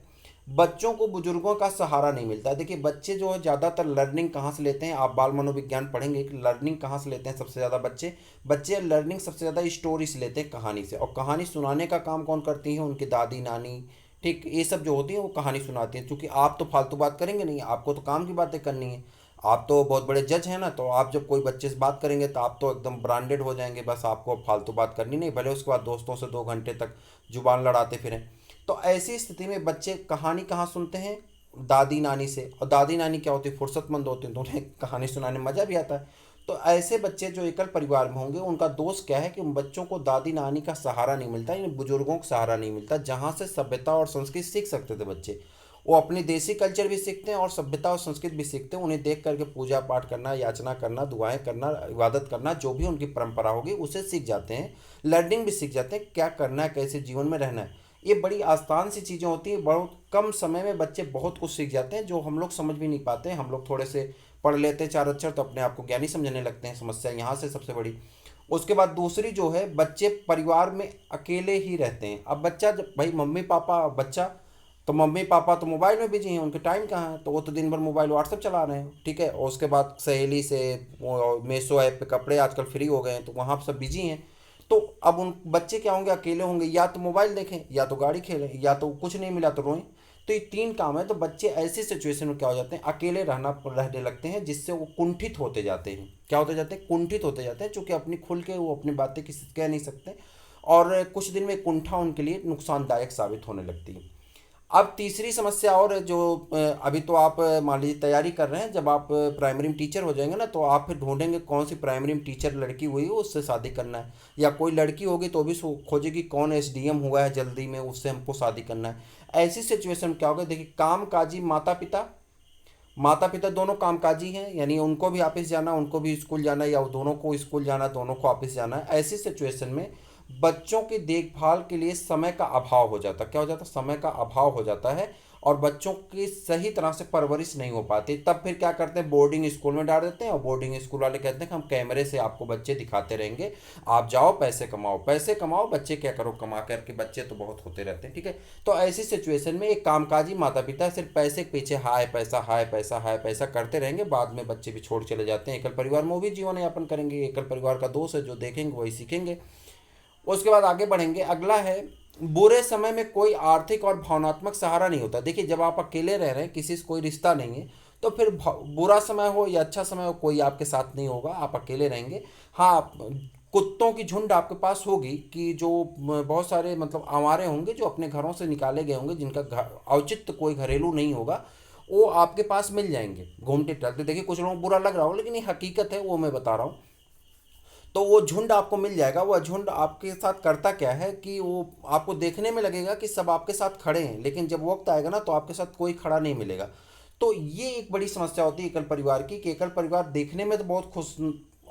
बच्चों को बुजुर्गों का सहारा नहीं मिलता। देखिए बच्चे जो है ज़्यादातर लर्निंग कहाँ से लेते हैं, आप बाल मनोविज्ञान पढ़ेंगे कि लर्निंग कहाँ से लेते हैं सबसे ज़्यादा बच्चे। बच्चे लर्निंग सबसे ज़्यादा स्टोरी से लेते हैं, कहानी से। और कहानी सुनाने का काम कौन करती है, उनकी दादी नानी, ठीक, ये सब जो होती हैं वो कहानी सुनाती हैं। क्योंकि आप तो फालतू बात करेंगे नहीं, आपको तो काम की बातें करनी है। आप तो बहुत बड़े जज हैं ना, तो आप जब कोई बच्चे से बात करेंगे तो आप तो एकदम ब्रांडेड हो जाएंगे, बस आपको फालतू बात करनी नहीं, भले उसके बाद दोस्तों से 2 घंटे तक जुबान लड़ाते फिरें। तो ऐसी स्थिति में बच्चे कहानी कहाँ सुनते हैं, दादी नानी से। और दादी नानी क्या होती है, फुर्सतमंद होती हैं, तो उन्हें कहानी सुनाने में मज़ा भी आता है। तो ऐसे बच्चे जो एकल परिवार में होंगे उनका दोष क्या है कि उन बच्चों को दादी नानी का सहारा नहीं मिलता, यानी बुजुर्गों का सहारा नहीं मिलता, जहाँ से सभ्यता और संस्कृति सीख सकते थे बच्चे। वो अपनी देसी कल्चर भी सीखते हैं और सभ्यता और संस्कृति भी सीखते हैं। उन्हें देख करके पूजा पाठ करना, याचना करना, दुआएं करना, इबादत करना, जो भी उनकी परंपरा होगी उसे सीख जाते हैं। लर्निंग भी सीख जाते हैं, क्या करना है, कैसे जीवन में रहना है। ये बड़ी आसान सी चीज़ें होती हैं, बहुत कम समय में बच्चे बहुत कुछ सीख जाते हैं, जो हम लोग समझ भी नहीं पाते हैं। हम लोग थोड़े से पढ़ लेते हैं 4 अक्षर तो अपने आप को ज्ञानी समझने लगते हैं। समस्या यहाँ से सबसे बड़ी। उसके बाद दूसरी जो है, बच्चे परिवार में अकेले ही रहते हैं। अब बच्चा जब भाई मम्मी पापा, बच्चा तो मम्मी पापा तो मोबाइल में बिजी हैं, उनके टाइम कहाँ है, तो वो तो दिन भर मोबाइल व्हाट्सएप चला रहे हैं, ठीक है। और उसके बाद सहेली से मीशो ऐप पे कपड़े आजकल फ्री हो गए हैं तो वहाँ सब बिजी हैं। तो अब उन बच्चे क्या होंगे, अकेले होंगे, या तो मोबाइल देखें, या तो गाड़ी खेलें, या तो कुछ नहीं मिला तो रोएं। तो ये 3 काम है। तो बच्चे ऐसी सिचुएशन में क्या हो जाते हैं, अकेले रहने लगते हैं, जिससे वो कुंठित होते जाते हैं। क्या होते जाते हैं, कुंठित होते जाते हैं, चूँकि अपनी खुल के वो अपनी बातें किसी से कह नहीं सकते, और कुछ दिन में कुंठा उनके लिए नुकसानदायक साबित होने लगती है। अब तीसरी समस्या और जो अभी तो आप मान लीजिए तैयारी कर रहे हैं, जब आप प्राइमरी में टीचर हो जाएंगे ना, तो आप फिर ढूंढेंगे कौन सी प्राइमरी में टीचर लड़की हुई हो उससे शादी करना है, या कोई लड़की होगी तो भी खोजेगी कौन एसडीएम हुआ है जल्दी में, उससे हमको शादी करना है। ऐसी सिचुएशन में क्या होगा, देखिए कामकाजी माता पिता, माता पिता दोनों कामकाजी हैं, यानी उनको भी ऑफिस जाना, उनको भी स्कूल जाना, या दोनों को स्कूल जाना, दोनों को ऑफिस जाना है। ऐसी सिचुएशन में बच्चों की देखभाल के लिए समय का अभाव हो जाता है। क्या हो जाता है, समय का अभाव हो जाता है, और बच्चों की सही तरह से परवरिश नहीं हो पाती। तब फिर क्या करते हैं, बोर्डिंग स्कूल में डाल देते हैं, और बोर्डिंग स्कूल वाले कहते हैं कि हम कैमरे से आपको बच्चे दिखाते रहेंगे, आप जाओ पैसे कमाओ, पैसे कमाओ। बच्चे क्या करो, कमा करके बच्चे तो बहुत होते रहते हैं, ठीक है। तो ऐसी सिचुएशन में एक कामकाजी माता पिता सिर्फ पैसे के पीछे हाय पैसा हाय पैसा हाय पैसा करते रहेंगे, बाद में बच्चे भी छोड़ चले जाते हैं। एकल परिवार में वो भी जीवन यापन करेंगे। एकल परिवार का दोष है, जो देखेंगे वही सीखेंगे। उसके बाद आगे बढ़ेंगे, अगला है बुरे समय में कोई आर्थिक और भावनात्मक सहारा नहीं होता। देखिए जब आप अकेले रह रहे हैं, किसी से कोई रिश्ता नहीं है, तो फिर बुरा समय हो या अच्छा समय हो, कोई आपके साथ नहीं होगा, आप अकेले रहेंगे। हाँ, कुत्तों की झुंड आपके पास होगी कि जो बहुत सारे मतलब आवारे होंगे जो अपने घरों से निकाले गए होंगे, जिनका औचित्य कोई घरेलू नहीं होगा, वो आपके पास मिल जाएंगे घूमते टहलते। देखिए कुछ लोगों को बुरा लग रहा होगा, लेकिन ये हकीकत है, वो मैं बता रहा हूँ। तो वो झुंड आपको मिल जाएगा। वह झुंड आपके साथ करता क्या है कि वो आपको देखने में लगेगा कि सब आपके साथ खड़े हैं, लेकिन जब वक्त आएगा ना तो आपके साथ कोई खड़ा नहीं मिलेगा। तो ये एक बड़ी समस्या होती है एकल परिवार की, कि एकल परिवार देखने में तो बहुत खुश,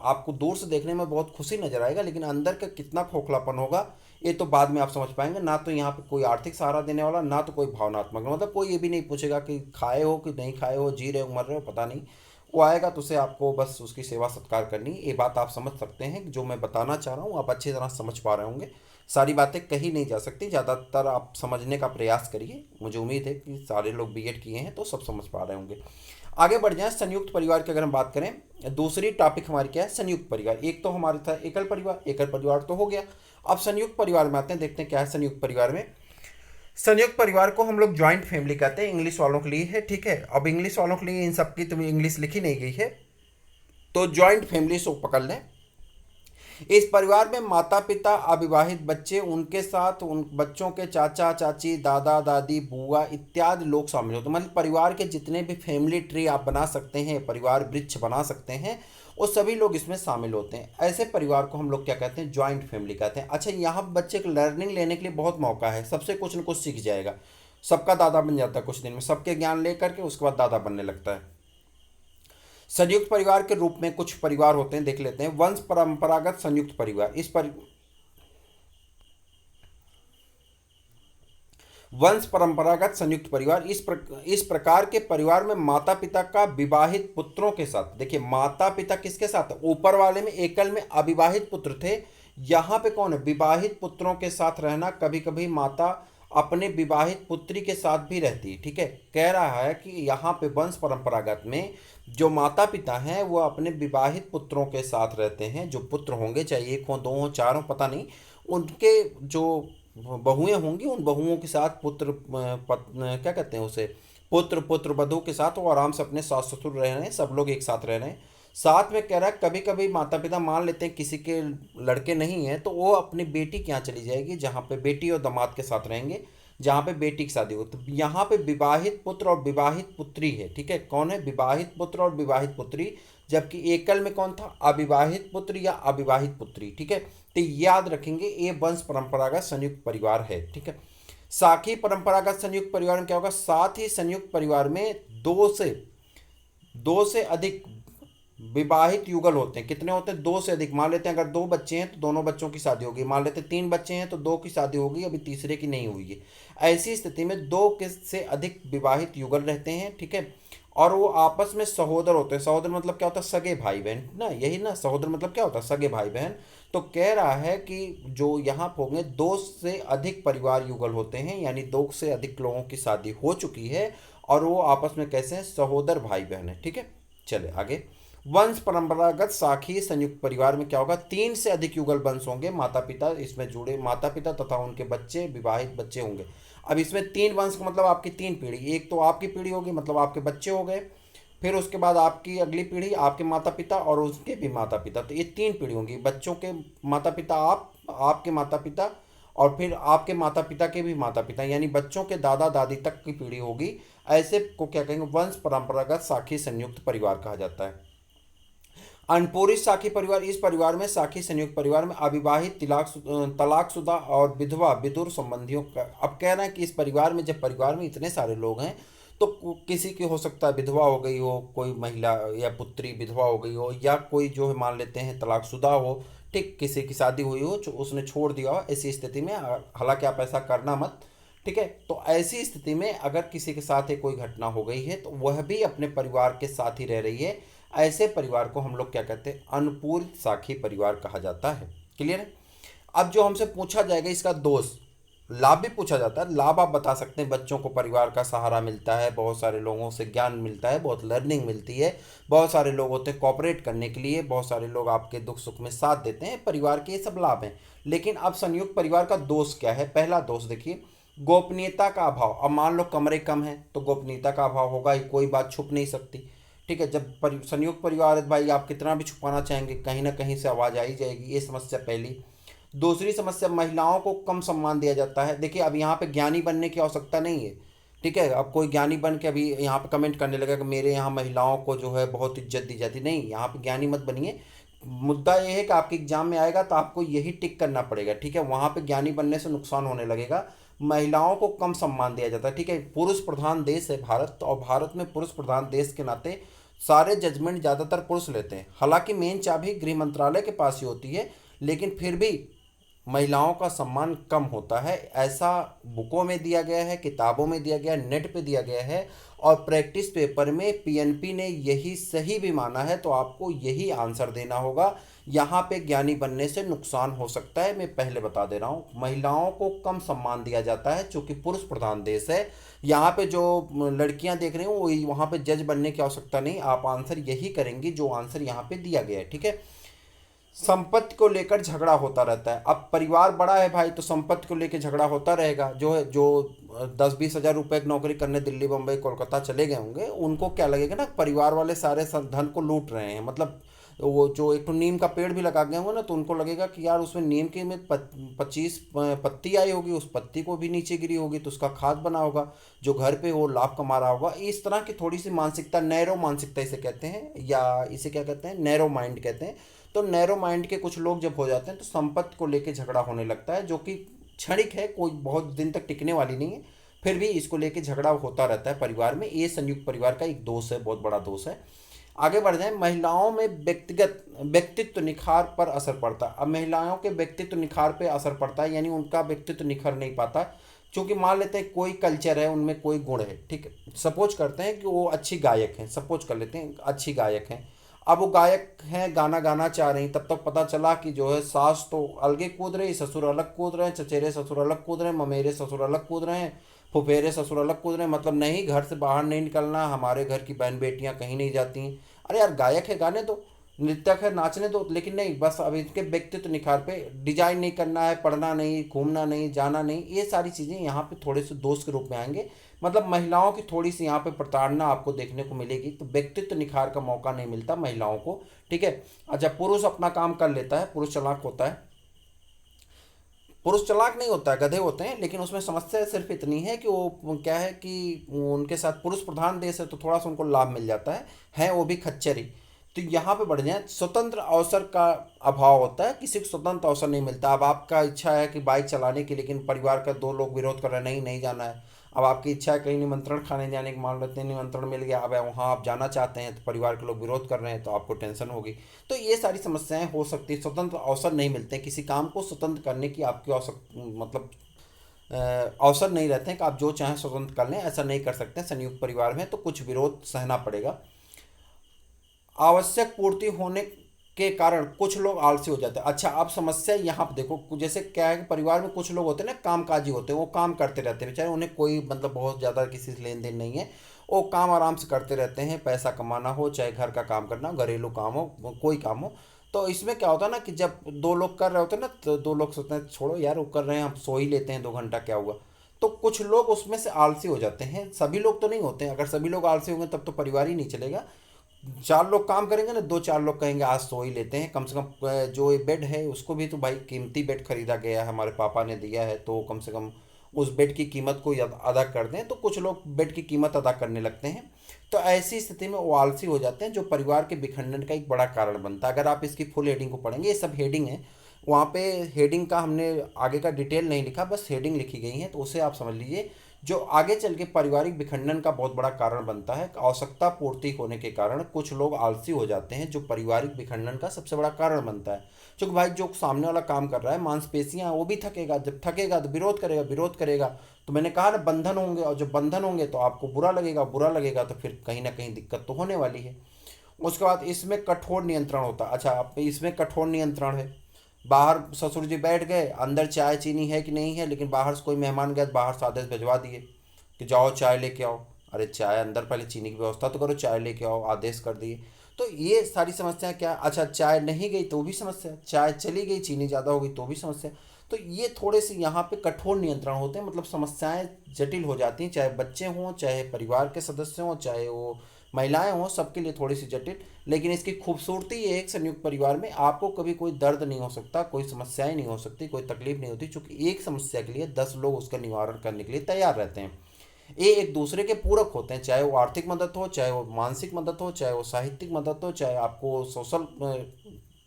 आपको दूर से देखने में बहुत खुशी नजर आएगा, लेकिन अंदर का कितना खोखलापन होगा ये तो बाद में आप समझ पाएंगे। ना तो यहाँ पे कोई आर्थिक सहारा देने वाला, ना तो कोई भावनात्मक, मतलब कोई ये भी नहीं पूछेगा कि खाए हो कि नहीं खाए हो, जी रहे हो मर रहे हो पता नहीं। वो आएगा तो उसे आपको बस उसकी सेवा सत्कार करनी। ये बात आप समझ सकते हैं कि जो मैं बताना चाह रहा हूँ आप अच्छी तरह समझ पा रहे होंगे। सारी बातें कही नहीं जा सकती, ज़्यादातर आप समझने का प्रयास करिए। मुझे उम्मीद है कि सारे लोग बीएड किए हैं तो सब समझ पा रहे होंगे। आगे बढ़ जाएं, संयुक्त परिवार की अगर हम बात करें, दूसरी टॉपिक हमारी क्या है, संयुक्त परिवार। एक तो हमारे था एकल परिवार, एकल परिवार तो हो गया। अब संयुक्त परिवार में आते हैं, देखते हैं क्या है संयुक्त परिवार में। संयुक्त परिवार को हम लोग ज्वाइंट फैमिली कहते हैं, इंग्लिश वालों के लिए है, ठीक है। अब इंग्लिश वालों के लिए इन सब की तो इंग्लिश लिखी नहीं गई है, तो ज्वाइंट फैमिली को पकड़ लें। इस परिवार में माता पिता, अविवाहित बच्चे, उनके साथ उन बच्चों के चाचा चाची, दादा दादी, बुआ इत्यादि लोग शामिल होते हैं। मतलब परिवार के जितने भी फैमिली ट्री आप बना सकते हैं, परिवार वृक्ष बना सकते हैं, वो सभी लोग इसमें शामिल होते हैं। ऐसे परिवार को हम लोग क्या कहते हैं, ज्वाइंट फैमिली कहते हैं। अच्छा, यहाँ बच्चे को लर्निंग लेने के लिए बहुत मौका है, सबसे कुछ न कुछ सीख जाएगा, सबका दादा बन जाता है कुछ दिन में, सबके ज्ञान लेकर के उसके बाद दादा बनने लगता है। संयुक्त परिवार के रूप में कुछ परिवार होते हैं, देख लेते हैं। वंश परंपरागत संयुक्त परिवार, वंश परंपरागत संयुक्त परिवार, इस प्रकार के परिवार में माता पिता का विवाहित पुत्रों के साथ, देखिए माता पिता किसके साथ, ऊपर वाले में एकल में अविवाहित पुत्र थे, यहाँ पे कौन है, विवाहित पुत्रों के साथ रहना। कभी कभी माता अपने विवाहित पुत्री के साथ भी रहती है, ठीक है। कह रहा है कि यहाँ पे वंश परंपरागत में जो माता पिता हैं वो अपने विवाहित पुत्रों के साथ रहते हैं। जो पुत्र होंगे, चाहे एक हो, दो हो, चार हो, पता नहीं, उनके जो बहुएं होंगी, उन बहुओं के साथ पुत्र क्या कहते हैं उसे, पुत्र पुत्र वधू के साथ वो आराम से अपने सास ससुर रह रहे हैं, सब लोग एक साथ रह रहे हैं। साथ में कह रहा है कभी कभी माता पिता मान लेते हैं किसी के लड़के नहीं है तो वो अपनी बेटी के यहाँ चली जाएगी, जहाँ पे बेटी और दामाद के साथ रहेंगे, जहाँ पे बेटी की शादी हो। तो यहाँ पे विवाहित पुत्र और विवाहित पुत्री है, ठीक है। कौन है, विवाहित पुत्र और विवाहित पुत्री, जबकि एकल में कौन था, अविवाहित पुत्र या अविवाहित पुत्री, ठीक है। तो याद रखेंगे ये वंश परंपरागत संयुक्त परिवार है, ठीक है। साखी परंपरागत संयुक्त परिवार में क्या होगा, साथ ही संयुक्त परिवार में दो से अधिक विवाहित युगल होते हैं। कितने होते हैं, दो से अधिक। मान लेते हैं अगर दो बच्चे हैं तो दोनों बच्चों की शादी होगी, मान लेते हैं तीन बच्चे हैं तो दो की शादी होगी, अभी तीसरे की नहीं हुई है। ऐसी स्थिति में दो के से अधिक विवाहित युगल रहते हैं, ठीक है। और वो आपस में सहोदर होते हैं। सहोदर मतलब क्या होता है, सगे भाई बहन ना, यही ना, सहोदर मतलब क्या होता है, सगे भाई बहन। तो कह रहा है कि जो यहाँ होंगे दो से अधिक परिवार युगल होते हैं, यानी दो से अधिक लोगों की शादी हो चुकी है और वो आपस में कैसे हैं, सहोदर भाई बहन है, ठीक है। चले आगे। वंश परंपरागत साखी संयुक्त परिवार में क्या होगा, तीन से अधिक युगल वंश होंगे, माता पिता इसमें जुड़े, माता पिता तथा उनके बच्चे, विवाहित बच्चे होंगे। अब इसमें तीन वंश का मतलब आपकी तीन पीढ़ी, एक तो आपकी पीढ़ी होगी मतलब आपके बच्चे हो गए, फिर उसके बाद आपकी अगली पीढ़ी आपके माता पिता और उसके भी माता पिता। तो ये तीन पीढ़ी होंगी, बच्चों के माता पिता, आपके माता पिता, और फिर आपके माता पिता के भी माता पिता, यानी बच्चों के दादा दादी तक की पीढ़ी होगी। ऐसे को क्या कहेंगे, वंश परंपरागत साखी संयुक्त परिवार कहा जाता है। अनपूरित साखी परिवार, इस परिवार में साखी संयुक्त परिवार में अविवाहित, तलाकशुदा और विधवा विदुर संबंधियों का। अब कह रहे हैं कि इस परिवार में, जब परिवार में इतने सारे लोग हैं तो किसी की हो सकता है विधवा हो गई हो, कोई महिला या पुत्री विधवा हो गई हो, या कोई जो है मान लेते हैं तलाकशुदा हो, ठीक, किसी की शादी हुई हो उसने छोड़ दिया हो। ऐसी स्थिति में, हालांकि आप ऐसा करना मत, ठीक है। तो ऐसी स्थिति में अगर किसी के साथ कोई घटना हो गई है तो वह भी अपने परिवार के साथ ही रह रही है, ऐसे परिवार को हम लोग क्या कहते हैं, अनपूरित साखी परिवार कहा जाता है। क्लियर है। अब जो हमसे पूछा जाएगा इसका दोष, लाभ भी पूछा जाता है। लाभ आप बता सकते हैं, बच्चों को परिवार का सहारा मिलता है, बहुत सारे लोगों से ज्ञान मिलता है, बहुत लर्निंग मिलती है, बहुत सारे लोग होते हैं कॉपरेट करने के लिए, बहुत सारे लोग आपके दुख सुख में साथ देते हैं, परिवार के ये सब लाभ हैं। लेकिन अब संयुक्त परिवार का दोष क्या है, पहला दोष देखिए, गोपनीयता का अभाव। अब मान लो कमरे कम हैं तो गोपनीयता का अभाव होगा ही, कोई बात छुप नहीं सकती, ठीक है। जब संयुक्त परिवार है भाई, आप कितना भी छुपाना चाहेंगे कहीं ना कहीं से आवाज़ आ ही जाएगी, ये समस्या पहली। दूसरी समस्या, महिलाओं को कम सम्मान दिया जाता है। देखिए अब यहाँ पे ज्ञानी बनने की आवश्यकता नहीं है, ठीक है। अब कोई ज्ञानी बन के अभी यहाँ पे कमेंट करने लगा कि मेरे यहाँ महिलाओं को जो है बहुत इज्जत दी जाती, नहीं, यहाँ पे ज्ञानी मत बनिए। मुद्दा ये है कि आपके एग्जाम में आएगा तो आपको यही टिक करना पड़ेगा, ठीक है। वहाँ पे ज्ञानी बनने से नुकसान होने लगेगा। महिलाओं को कम सम्मान दिया जाता है, ठीक है। पुरुष प्रधान देश है भारत, और भारत में पुरुष प्रधान देश के नाते सारे जजमेंट ज़्यादातर पुरुष लेते हैं। हालांकि मेन चाबी गृह मंत्रालय के पास ही होती है, लेकिन फिर भी महिलाओं का सम्मान कम होता है। ऐसा बुकों में दिया गया है, किताबों में दिया गया है, नेट पे दिया गया है, और प्रैक्टिस पेपर में पीएनपी ने यही सही भी माना है। तो आपको यही आंसर देना होगा। यहाँ पे ज्ञानी बनने से नुकसान हो सकता है, मैं पहले बता दे रहा हूँ। महिलाओं को कम सम्मान दिया जाता है चूँकि पुरुष प्रधान देश है। यहाँ पे जो लड़कियाँ देख रहे हो वो वहाँ पे जज बनने की आवश्यकता नहीं, आप आंसर यही करेंगी जो आंसर यहाँ पे दिया गया है, ठीक है। संपत्ति को लेकर झगड़ा होता रहता है। अब परिवार बड़ा है भाई, तो संपत्ति को लेकर झगड़ा होता रहेगा। जो है जो 10-20 हज़ार रुपये की नौकरी करने दिल्ली बम्बई कोलकाता चले गए होंगे, उनको क्या लगेगा ना, परिवार वाले सारे धन को लूट रहे हैं। मतलब वो जो एक तो नीम का पेड़ भी लगा गए होंगे ना, तो उनको लगेगा कि यार उसमें नीम की में 25 पत्ती आई होगी, उस पत्ती को भी नीचे गिरी होगी तो उसका खाद बना होगा, जो घर पे वो लाभ कमा रहा होगा। इस तरह की थोड़ी सी मानसिकता, नैरो मानसिकता इसे कहते हैं, या इसे क्या कहते हैं, नैरो माइंड कहते हैं। तो नैरो माइंड के कुछ लोग जब हो जाते हैं तो संपत्ति को लेके झगड़ा होने लगता है, जो कि क्षणिक है, कोई बहुत दिन तक टिकने वाली नहीं है। फिर भी इसको लेके झगड़ा होता रहता है परिवार में। ये संयुक्त परिवार का एक दोष है, बहुत बड़ा दोष है। आगे बढ़ जाए, महिलाओं में व्यक्तित्व निखार पर असर पड़ता है। अब महिलाओं के व्यक्तित्व निखार पे असर पड़ता है, यानी उनका व्यक्तित्व निखर नहीं पाता। क्योंकि मान लेते हैं कोई कल्चर है, उनमें कोई गुण है, ठीक है। सपोज करते हैं कि वो अच्छी गायक हैं, सपोज कर लेते हैं अच्छी गायक हैं। अब वो गायक हैं, गाना गाना चाह रही, तब तक पता चला कि जो है सास तो अलगे कूद रही, ससुर अलग कूद रहे हैं, चचेरे ससुर अलग कूद रहे हैं, ममेरे ससुर अलग कूद रहे हैं, फुफेरे ससुर अलग कूद रहे हैं। मतलब नहीं, घर से बाहर नहीं निकलना, हमारे घर की बहन बेटियां कहीं नहीं जाती हैं। अरे यार गायक है, गाने दो, नृत्यक है, नाचने दो, लेकिन नहीं, बस अब इनके व्यक्तित्व निखार पे डिजाइन नहीं करना है, पढ़ना नहीं, घूमना नहीं, जाना नहीं, ये सारी चीज़ें यहाँ पे थोड़े से दोष के रूप में आएंगे। मतलब महिलाओं की थोड़ी सी यहाँ पे प्रताड़ना आपको देखने को मिलेगी। तो व्यक्तित्व निखार का मौका नहीं मिलता महिलाओं को, ठीक है। अच्छा, पुरुष अपना काम कर लेता है, पुरुष चालाक होता है। पुरुष चालाक नहीं होता है, गधे होते हैं। लेकिन उसमें समस्या सिर्फ इतनी है कि वो क्या है कि उनके साथ पुरुष प्रधान देश है तो थोड़ा सा उनको लाभ मिल जाता है वो भी खच्चर ही। तो यहाँ पे बढ़ जाए, स्वतंत्र अवसर का अभाव होता है, किसी को स्वतंत्र अवसर नहीं मिलता। अब आपका इच्छा है कि बाइक चलाने की, लेकिन परिवार का 2 लोग विरोध कर रहे हैं, नहीं नहीं जाना है। अब आपकी इच्छा है कहीं निमंत्रण खाने जाने की, मान लेते हैं निमंत्रण मिल गया, अब वहाँ आप जाना चाहते हैं तो परिवार के लोग विरोध कर रहे हैं, तो आपको टेंशन होगी। तो ये सारी समस्याएं हो सकती है। स्वतंत्र अवसर नहीं मिलते हैं, किसी काम को स्वतंत्र करने की आपकी मतलब अवसर नहीं रहते हैं कि आप जो चाहें स्वतंत्र कर लें, ऐसा नहीं कर सकते। संयुक्त परिवार में तो कुछ विरोध सहना पड़ेगा। आवश्यक पूर्ति होने के कारण कुछ लोग आलसी हो जाते हैं। अच्छा, अब समस्या यहाँ पे देखो, जैसे क्या है कि परिवार में कुछ लोग होते हैं ना, कामकाजी होते हैं, वो काम करते रहते हैं बेचारे, उन्हें कोई मतलब बहुत ज़्यादा किसी से लेन देन नहीं है, वो काम आराम से करते रहते हैं। पैसा कमाना हो, चाहे घर का काम करना हो, घरेलू काम हो, कोई काम हो। तो इसमें क्या होता है ना कि जब 2 लोग कर रहे होते हैं ना, तो 2 लोग सोचते हैं छोड़ो यार, वो कर रहे हैं, हम सो ही लेते हैं 2 घंटा, क्या हुआ। तो कुछ लोग उसमें से आलसी हो जाते हैं। सभी लोग तो नहीं होते हैं, अगर सभी लोग आलसी होंगे तब तो परिवार ही नहीं चलेगा। 4 लोग काम करेंगे ना, 2-4 लोग कहेंगे आज सो ही लेते हैं। कम से कम जो ये बेड है उसको भी तो भाई कीमती बेड खरीदा गया है, हमारे पापा ने दिया है, तो कम से कम उस बेड की कीमत को अदा कर दें। तो कुछ लोग बेड की कीमत अदा करने लगते हैं। तो ऐसी स्थिति में वो आलसी हो जाते हैं, जो परिवार के विखंडन का एक बड़ा कारण बनता है। अगर आप इसकी फुल हेडिंग को पढ़ेंगे, ये सब हेडिंग है, वहाँ पे हेडिंग का हमने आगे का डिटेल नहीं लिखा, बस हेडिंग लिखी गई है, तो उसे आप समझ लीजिए। जो आगे चल के पारिवारिक विखंडन का बहुत बड़ा कारण बनता है। आवश्यकता पूर्ति होने के कारण कुछ लोग आलसी हो जाते हैं, जो पारिवारिक विखंडन का सबसे बड़ा कारण बनता है। क्योंकि भाई जो सामने वाला काम कर रहा है, मांसपेशियां, वो भी थकेगा, जब थकेगा तो विरोध करेगा, विरोध करेगा तो मैंने कहा ना बंधन होंगे, और जब बंधन होंगे तो आपको बुरा लगेगा, बुरा लगेगा तो फिर कहीं ना कहीं दिक्कत तो होने वाली है। उसके बाद इसमें कठोर नियंत्रण होता है। अच्छा, आप इसमें कठोर नियंत्रण है। बाहर ससुर जी बैठ गए, अंदर चाय चीनी है कि नहीं है, लेकिन बाहर से कोई मेहमान गए, बाहर से आदेश भिजवा दिए कि जाओ चाय लेके आओ। अरे चाय अंदर, पहले चीनी की व्यवस्था तो करो, चाय लेके आओ, आदेश कर दिए। तो ये सारी समस्याएं क्या। अच्छा, चाय नहीं गई तो भी समस्या, चाय चली गई, चीनी ज़्यादा हो गई तो भी समस्या। तो ये थोड़े से यहाँ पे कठोर नियंत्रण होते हैं, मतलब समस्याएं जटिल हो जाती हैं, चाहे बच्चे हों, चाहे परिवार के सदस्य हों, चाहे वो महिलाएं हों सबके लिए थोड़ी सी जटिल, लेकिन इसकी खूबसूरती ये है, एक संयुक्त परिवार में आपको कभी कोई दर्द नहीं हो सकता, कोई समस्याएं नहीं हो सकती, कोई तकलीफ नहीं होती, क्योंकि एक समस्या के लिए 10 लोग उसका निवारण करने के लिए तैयार रहते हैं। ये एक दूसरे के पूरक होते हैं, चाहे वो आर्थिक मदद हो, चाहे वो मानसिक मदद हो, चाहे वो साहित्यिक मदद हो, चाहे आपको सोशल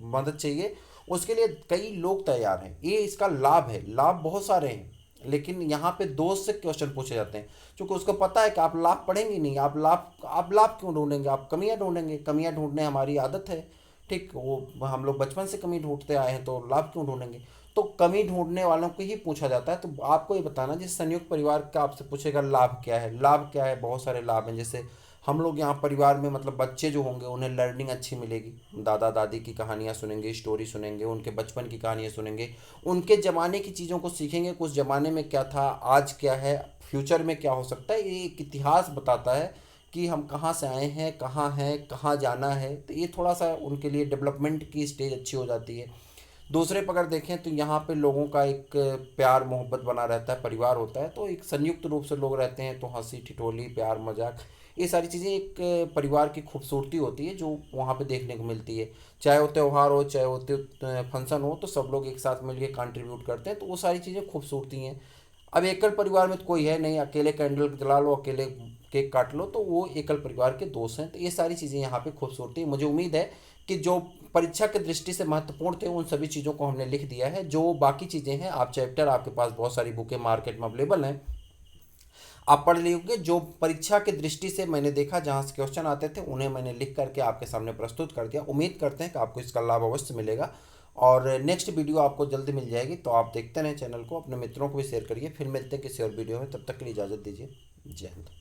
मदद चाहिए, उसके लिए कई लोग तैयार हैं। ये इसका लाभ है, लाभ बहुत सारे हैं, लेकिन यहाँ पे दोस्त से क्वेश्चन पूछे जाते हैं, क्योंकि उसको पता है कि आप लाभ पढ़ेंगे नहीं, आप लाभ क्यों ढूंढेंगे, आप कमियां ढूंढेंगे, कमियां ढूंढने हमारी आदत है। ठीक, वो हम लोग बचपन से कमी ढूंढते आए हैं, तो लाभ क्यों ढूंढेंगे। तो कमी ढूंढने वालों को ही पूछा जाता है। तो आपको ये बताना, जिस संयुक्त परिवार का आपसे पूछेगा लाभ क्या है, लाभ क्या है, बहुत सारे लाभ हैं। जैसे हम लोग यहाँ परिवार में मतलब बच्चे जो होंगे उन्हें लर्निंग अच्छी मिलेगी, दादा दादी की कहानियाँ सुनेंगे, स्टोरी सुनेंगे, उनके बचपन की कहानियाँ सुनेंगे, उनके ज़माने की चीज़ों को सीखेंगे, कुछ ज़माने में क्या था, आज क्या है, फ्यूचर में क्या हो सकता है। ये एक इतिहास बताता है कि हम कहाँ से आए हैं, कहाँ हैं, कहाँ जाना है। तो ये थोड़ा सा उनके लिए डेवलपमेंट की स्टेज अच्छी हो जाती है। दूसरे पर अगर देखें तो यहाँ पे लोगों का एक प्यार मोहब्बत बना रहता है, परिवार होता है तो एक संयुक्त रूप से लोग रहते हैं, तो हंसी ठिठोली प्यार मजाक ये सारी चीज़ें एक परिवार की खूबसूरती होती है जो वहाँ पे देखने को मिलती है। चाहे वो त्यौहार हो, चाहे वो फंक्शन हो, तो सब लोग एक साथ मिलकर कंट्रीब्यूट करते हैं, तो वो सारी चीज़ें खूबसूरती हैं। अब एकल परिवार में तो कोई है नहीं, अकेले कैंडल जला लो, अकेले केक काट लो, तो वो एकल परिवार के दोष हैं। तो ये सारी चीज़ें यहाँ पे खूबसूरती है। मुझे उम्मीद है कि जो परीक्षा की दृष्टि से महत्वपूर्ण थे उन सभी चीज़ों को हमने लिख दिया है। जो बाकी चीज़ें हैं, आप चैप्टर, आपके पास बहुत सारी बुकें मार्केट में अवेलेबल हैं, आप पढ़ लीजिए। जो परीक्षा की दृष्टि से मैंने देखा, जहाँ से क्वेश्चन आते थे, उन्हें मैंने लिख करके आपके सामने प्रस्तुत कर दिया। उम्मीद करते हैं कि आपको इसका लाभ अवश्य मिलेगा, और नेक्स्ट वीडियो आपको जल्दी मिल जाएगी। तो आप देखते रहें चैनल को, अपने मित्रों को भी शेयर करिए। फिर मिलते हैं किसी और वीडियो में, तब तक के लिए इजाज़त दीजिए। जय हिंद।